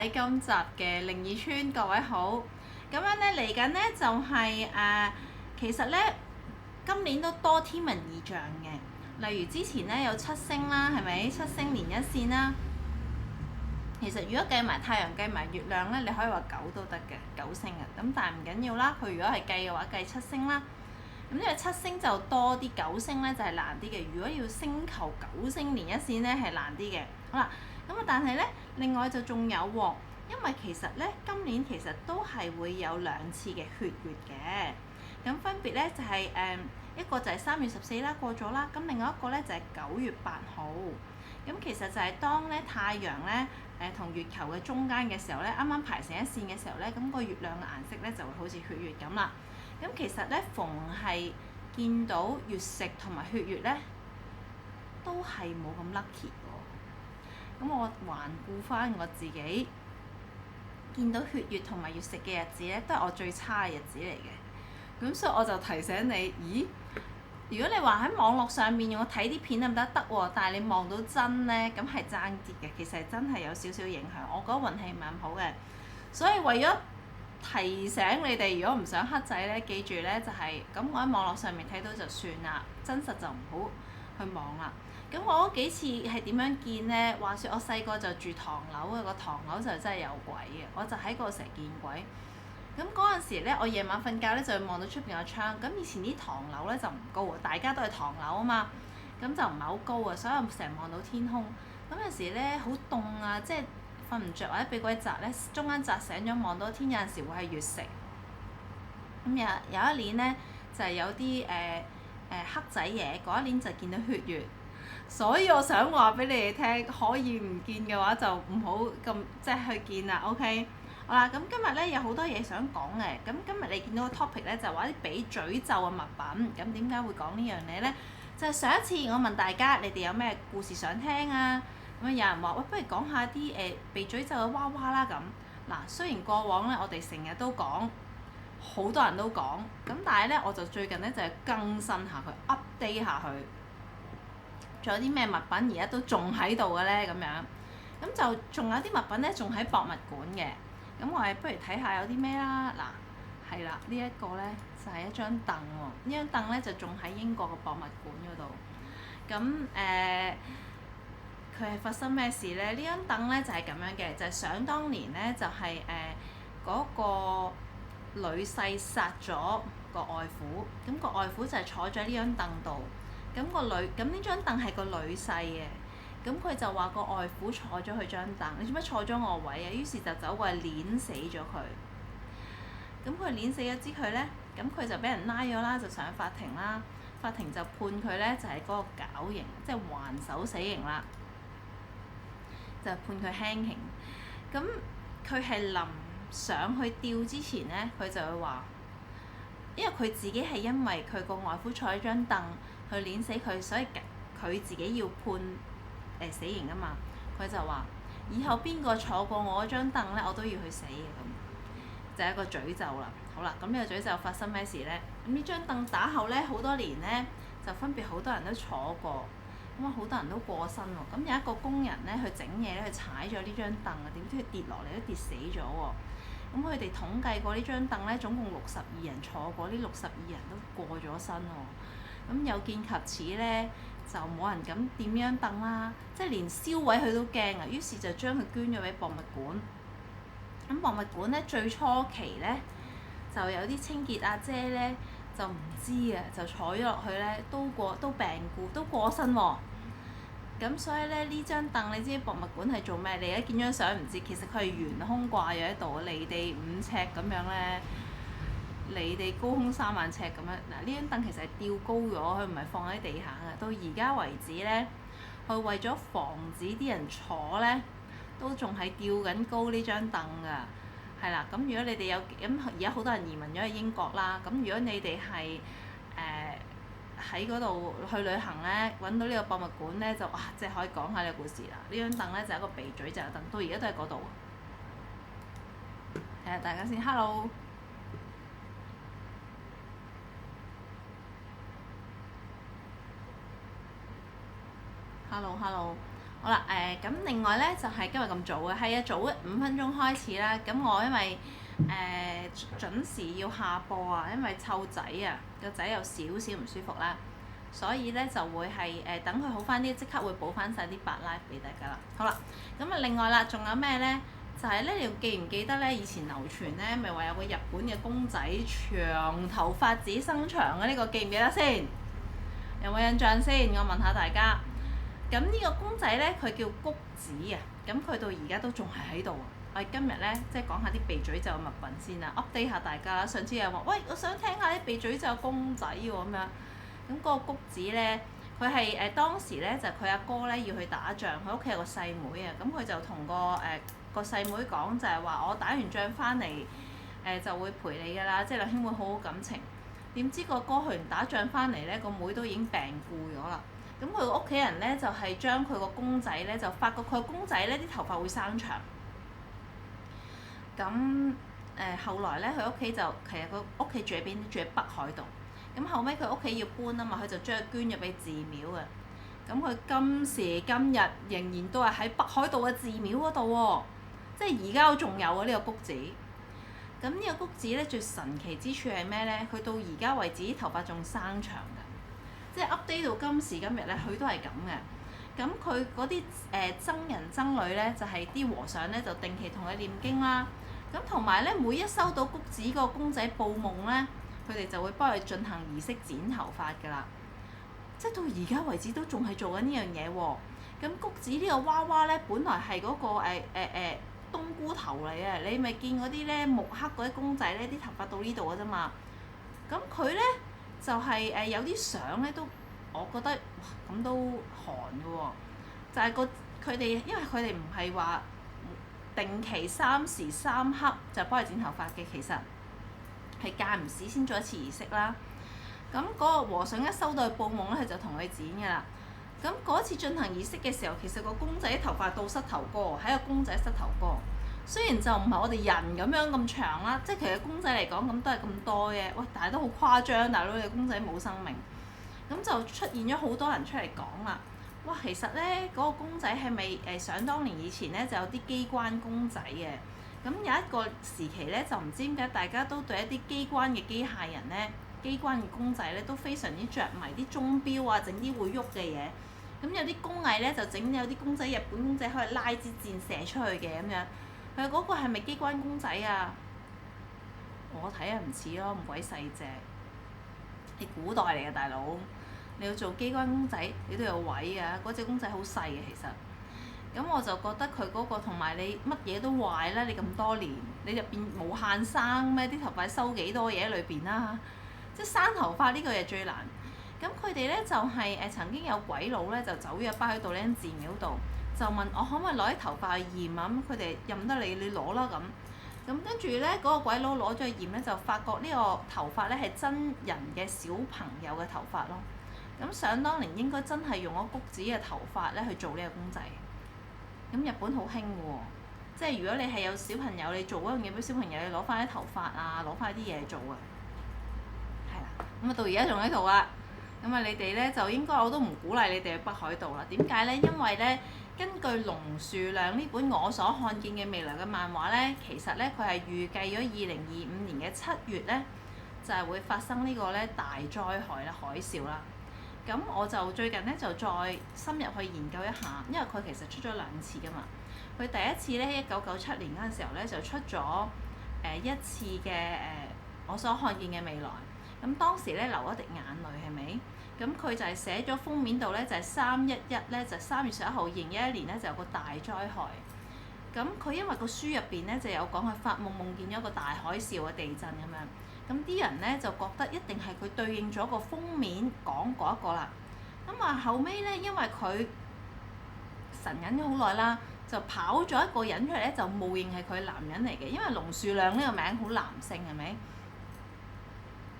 喺今集嘅靈異村，各位好。咁樣咧嚟緊咧就係、其實咧今年都多天文異象嘅，例如之前咧有七星啦，係咪？七星連一線啦。其實如果計埋太陽計埋月亮咧，你可以話九都得嘅，九星啊。咁但係唔緊要啦，佢如果係計嘅話，計七星啦。咁因為七星就多啲，九星咧就係難啲嘅。如果要星球九星連一線咧係難啲嘅。好啦，咁啊但係咧另外就仲有喎，因為其實咧今年其實都係會有兩次嘅血月嘅。咁分別咧就係、一個就係3月14啦過咗啦，咁另外一個咧就係9月8號。咁其實就係當咧太陽咧同月球嘅中間嘅時候咧，啱啱排成一線嘅時候咧，咁個月亮嘅顏色咧就會好似血月咁啦。咁其實咧，逢係見到月食同埋血月咧，都係冇咁 lucky 喎。咁我環顧翻我自己，見到血月同埋月食嘅日子咧，都係我最差嘅日子嚟嘅。咁所以我就提醒你，咦？如果你話喺網絡上面我睇啲片得唔得？得喎，但係你望到真咧，咁係爭啲嘅。其實真係有少少影響。我覺得運氣唔係咁好嘅，所以為咗提醒你哋，如果唔想黑仔咧，記住咧就係、咁，我喺網絡上面睇到就算啦，真實就唔好去望啦。咁我嗰幾次係點樣見咧？話說我細個就住唐樓啊，個唐樓就真係有鬼嘅，我就喺嗰度成日見鬼。咁嗰陣時咧，我夜晚瞓覺咧就會望到出邊個窗。咁以前啲唐樓咧就唔高啊，大家都係唐樓啊嘛，咁就唔係好高啊，所以我成日望到天空。咁有時咧好凍啊，即係瞓唔着或者俾鬼擲咧，中間擲醒咗望到天，有陣時會係月食。咁有一年咧就係、有啲黑仔嘢，嗰一年就見到血月。所以我想話俾你哋聽，可以唔見嘅話就唔好咁即係去見啦。OK。好啦，咁今日咧有好多嘢想講嘅。咁今日你見到個 topic 咧就係話啲俾詛咒嘅物品。咁點解會講呢樣嘢咧？就係、上一次我問大家，你哋有咩故事想聽啊？咁有人話喂，不如講下啲被詛咒嘅娃娃啦咁。嗱，雖然過往咧我哋成日都講，好多人都講，咁但係咧我就最近咧就係更新下佢，update 下佢。仲有啲咩物品而家都仲喺度嘅咧？咁樣，咁就仲有啲物品咧仲喺博物館嘅。咁我哋不如睇下有啲咩啦。嗱，係啦，呢一個咧就係一張凳喎。呢張凳咧就仲喺英國嘅博物館嗰度。咁佢係發生咩事咧？呢張凳咧就係咁樣嘅，就係想當年咧就係嗰個女婿殺咗個外父，咁個外父就係坐咗呢張凳度。咁呢張凳係個女婿嘅，咁佢就話個外父坐咗佢張凳，你做咩坐咗我位啊？於是就走過嚟碾死咗佢。咁佢碾死咗之佢咧，咁佢就俾人拉咗啦，就上法庭啦。法庭就判佢咧就係嗰個絞刑，即係還手死刑啦，就判佢輕刑。咁佢係臨上去吊之前咧，佢就會話，因為佢自己係因為佢個外父坐喺張凳去碾死佢，所以佢自己要判死刑啊嘛。佢就話：以後邊個坐過我嗰張凳咧，我都要去死嘅咁。就係一個詛咒啦。好啦，咁呢個詛咒發生咩事咧？咁呢張凳打後咧，好多年咧就分別好多人都坐過，咁啊好多人都過身喎。咁有一個工人咧去整嘢咧，去踩咗呢張凳啊，點知佢跌落嚟都跌死咗喎。咁佢哋統計過呢張凳咧，總共62人坐過，呢62人都過咗身喎。咁有見及此咧，就冇人敢掂呢張凳啦，即係連燒毀佢都驚啊。於是就將佢捐咗俾博物館。咁博物館咧最初期咧，就有啲清潔阿姐咧就唔知啊，就坐咗落去咧，都病故，都過身喎。咁所以咧呢張凳你知博物館係做咩？你而家見張相唔知，其實佢係懸空掛咗喺度，離地5尺咁樣咧，離地高空3萬尺咁樣。嗱，呢張凳其實係吊高咗，佢唔係放喺地下嘅。到而家為止咧，佢為咗防止啲人坐咧，都仲係吊緊高呢張凳㗎。係啦，咁如果你哋有咁而家好多人移民咗去英國啦，咁如果你哋係喺嗰度去旅行咧，揾到呢個博物館咧，就哇，即係可以講下呢個故事啦。呢張凳咧就係一個被詛咒嘅凳，到而家都喺嗰度。睇下大家先，hello。hello。好啦，咁另外咧就係今日咁早嘅，係啊，早5分鐘開始啦。咁我因為準時要下播啊，因為湊仔啊，個仔有少少唔舒服啦，所以咧就會係等佢好翻啲，即刻會補翻晒啲白拉俾大家啦。好啦，咁啊另外啦，仲有咩咧？就係咧，你記唔記得咧？以前流傳咧，咪話有個日本嘅公仔長頭髮子生長嘅呢個記唔記得先？有冇印象先？我問下大家。咁呢個公仔咧，佢叫谷子啊。咁佢到而家都仲係喺度。我哋今日咧，即係講下啲被詛咒嘅物品先啦，update 下大家啦。上次有話，喂，我想聽下啲被詛咒公仔喎咁樣。咁嗰個谷子咧，佢係當時咧就佢阿哥咧要去打仗，佢屋企有個細妹啊。咁佢就同個細妹講就係話，我打完仗翻嚟就會陪你㗎啦，即係兩兄妹好好感情。點知個哥去完打仗翻嚟咧，個妹都已經病故咗啦。咁佢個屋企人咧就係將佢個公仔咧就發覺佢個公仔咧啲頭髮會生長。咁後來咧佢屋企就其實佢屋企住喺邊？住喺北海道。咁後尾佢屋企要搬啊嘛，佢就將佢捐咗俾寺廟啊。咁佢今時今日仍然都係喺北海道嘅寺廟嗰度喎，即係而家都仲有啊呢個谷子。咁呢個谷子咧最神奇之處係咩咧？佢到而家為止啲頭髮仲生長㗎。即係 update 到今時今日咧，佢都係咁嘅。咁佢嗰啲僧人僧侶咧，就係啲和尚咧，就定期同佢念經啦。咁同埋咧，每一收到谷子個公仔報夢咧，佢哋就會幫佢進行儀式剪頭髮㗎啦。即係到而家為止都仲係做緊呢樣嘢喎。咁谷子呢個娃娃咧，本來係嗰個冬菇頭嚟嘅。你咪見嗰啲咧木刻嗰啲公仔咧，啲頭髮到呢度㗎啫嘛。咁佢咧就係有啲相咧都，我覺得哇咁都寒嘅喎。就係佢哋，因為佢哋唔係話定期3時3刻就幫佢剪頭髮嘅，其實係間唔時先做一次儀式啦。咁嗰個和尚一收到佢報夢咧，佢就同佢剪㗎啦。咁嗰次進行儀式嘅時候，其實個公仔頭髮到膝頭哥，喺個公仔膝頭哥。雖然就唔係我哋人咁樣咁長啦，即係其實公仔嚟講咁都係咁多嘅。喂，但係都好誇張，大佬你公仔冇生命。咁就出現咗好多人出嚟講啦。哇，其實咧嗰個公仔係咪想當年以前咧就有啲機關公仔嘅？咁有一個時期咧，就唔知點解大家都對一啲機關嘅機械人咧、機關嘅公仔咧都非常之着迷，啲鐘錶啊，整啲會喐嘅嘢。咁有啲工藝咧就整有啲公仔，日本公仔可以拉支箭射出去嘅咁樣。佢嗰個係咪機關公仔啊？我睇下唔似咯，咁鬼細隻。你古代嚟嘅大佬，你要做機關公仔，你都有位啊！嗰隻公仔好細嘅其實。咁我就覺得佢嗰個同埋你乜嘢都壞啦！你咁多年，你入邊無限生咩？啲頭髮收幾多嘢喺裏邊啦？即係生頭髮呢個嘢最難。咁佢哋咧就係曾經有鬼佬咧就走咗返去到呢間寺廟度，就問我可唔可以攞啲頭髮去驗啊？咁佢哋任得你攞啦咁。咁跟住咧嗰個鬼佬攞咗去驗咧，就發覺呢個頭髮咧係真人嘅小朋友嘅頭髮咯。咁想當年應該真係用咗谷子嘅頭髮咧去做呢個公仔。咁日本好興嘅喎，即係如果你係有小朋友，你做嗰樣嘢俾小朋友，你攞翻啲頭髮啊，攞翻啲嘢做啊。係啦，咁啊到而家仲喺度啊。咁啊你哋咧就應該我都唔鼓勵你哋去北海道啦。點解咧？因為咧根據龍樹亮呢本我所看見嘅未來嘅漫畫咧，其實咧佢係預計咗2025年嘅7月咧就係會發生呢個咧大災害啦、海嘯啦。咁我就最近咧就再深入去研究一下，因為佢其實出咗2次㗎嘛。佢第一次咧1997年嗰陣時候咧就出咗一次嘅我所看見嘅未來。咁當時咧流一滴眼淚係咪？咁佢就係寫咗封面度咧就係311咧就3月11號2011年咧就有個大災害。咁佢因為個書入邊咧就有講佢發夢夢見咗一個大海嘯嘅地震咁樣。咁啲人咧就覺得一定係佢對應咗個封面講嗰一個啦。咁啊後尾咧，因為佢神隱咗好耐啦，就跑咗一個人出嚟咧，就冒認係佢男人嚟嘅，因為龍樹亮呢個名好男性係咪？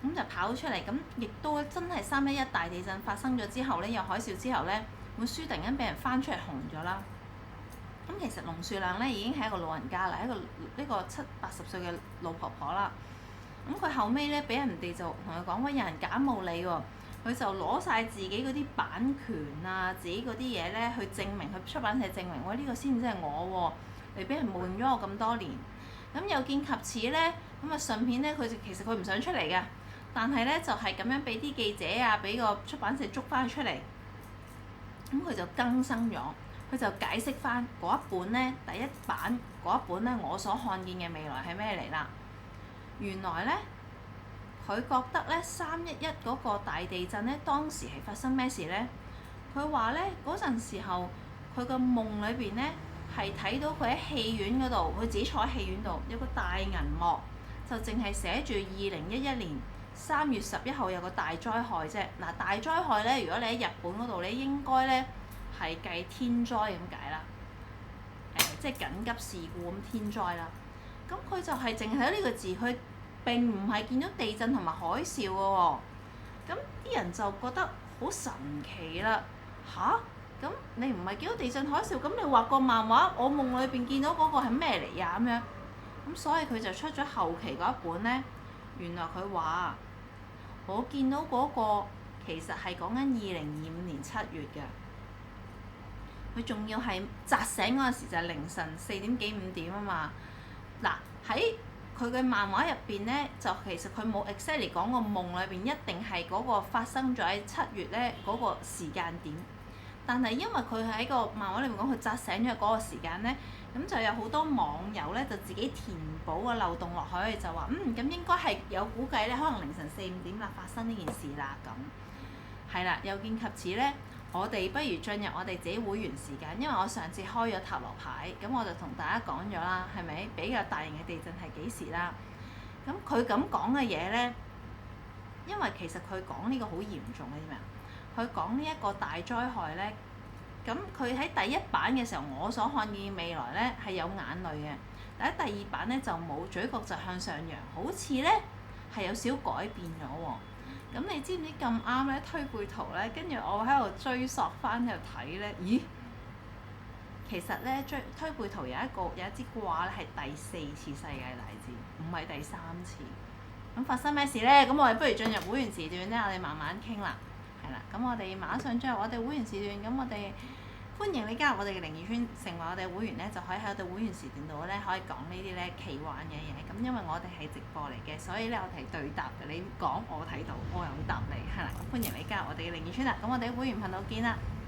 咁就跑出嚟，咁亦都真係311大地震發生咗之後咧，有海嘯之後咧，本書突然間俾人翻出嚟紅咗啦。咁其實龍樹亮咧已經係一個老人家啦，一個70、80歲嘅老婆婆啦。咁佢後尾咧俾人哋就同佢講，喂，有人假冒你喎，佢就攞晒自己嗰啲版權啊，自己嗰啲嘢咧去證明，佢出版社證明，喂，呢個先至係我喎，你俾人冒用咗我咁多年。咁有見及此咧，咁啊順便咧，其實佢唔想出嚟嘅，但係咧就係咁樣俾啲記者啊，俾個出版社捉翻佢出嚟。咁佢就更新咗，佢就解釋翻嗰一本咧，第一版嗰一本咧，我所看見嘅未來係咩嚟啦？原來咧，佢覺得咧311嗰個大地震咧，當時係發生咩事咧？佢話咧嗰陣時候，佢個夢裏邊咧係睇到佢喺戲院嗰度，佢自己坐喺戲院度，有個大銀幕，就淨係寫住2011年3月11號有個大災害啫。嗱，大災害咧，如果你喺日本嗰度咧，應該咧係計天災咁解啦。即係緊急事故咁天災啦。咁佢就係淨係得呢個字，佢並唔係見到地震同埋海嘯嘅喎。咁啲人就覺得好神奇啦。吓？咁你唔係見到地震海嘯，咁你畫個漫畫，我夢裏邊見到嗰個係咩嚟呀？咁樣。咁所以佢就出咗後期嗰一本咧。原來佢話我見到嗰個其實係講緊2025年7月嘅。佢仲要係扎醒嗰陣時就係凌晨4點幾5點啊嘛。嗱，喺佢嘅漫畫入邊咧，就其實佢冇 exactly 講個夢裏邊一定係嗰個發生咗喺7月咧嗰個時間點。但係因為佢喺個漫畫裏面講佢扎醒咗嗰個時間咧，咁就有好多網友咧就自己填補個漏洞落去，就話咁應該係有估計咧，可能凌晨4、5點啦發生呢件事啦咁。係啦，有見及此咧，我哋不如進入我哋自己會員時間，因為我上次開咗塔羅牌，咁我就同大家講咗啦，係咪比較大型嘅地震係幾時啦？咁佢咁講嘅嘢咧，因為其實佢講呢個好嚴重嘅，點啊？佢講呢一個大災害咧，咁佢喺第一版嘅時候，我所看見未來咧係有眼淚嘅，但喺第二版咧就冇，嘴角就向上揚，好似咧係有少改變咗喎。咁你知唔知咁啱咧推背圖咧？跟住我喺度追溯翻喺度睇咧，咦？其實咧推背圖有一支卦咧係第4次世界大戰，唔係第3次。咁發生咩事咧？咁我哋不如進入會員時段咧，我哋慢慢傾啦。係啦，咁我哋馬上進入我哋會員時段，咁我哋歡迎你加入我哋嘅靈異圈，成為我哋會員咧，就可以喺我哋會員時段度咧，可以講呢啲咧奇幻嘅嘢。咁因為我哋係直播嚟嘅，所以咧我哋係對答嘅。你講我睇到，我又會答你，係啦。歡迎你加入我哋嘅靈異圈啦。咁我哋會員頻道見啦〜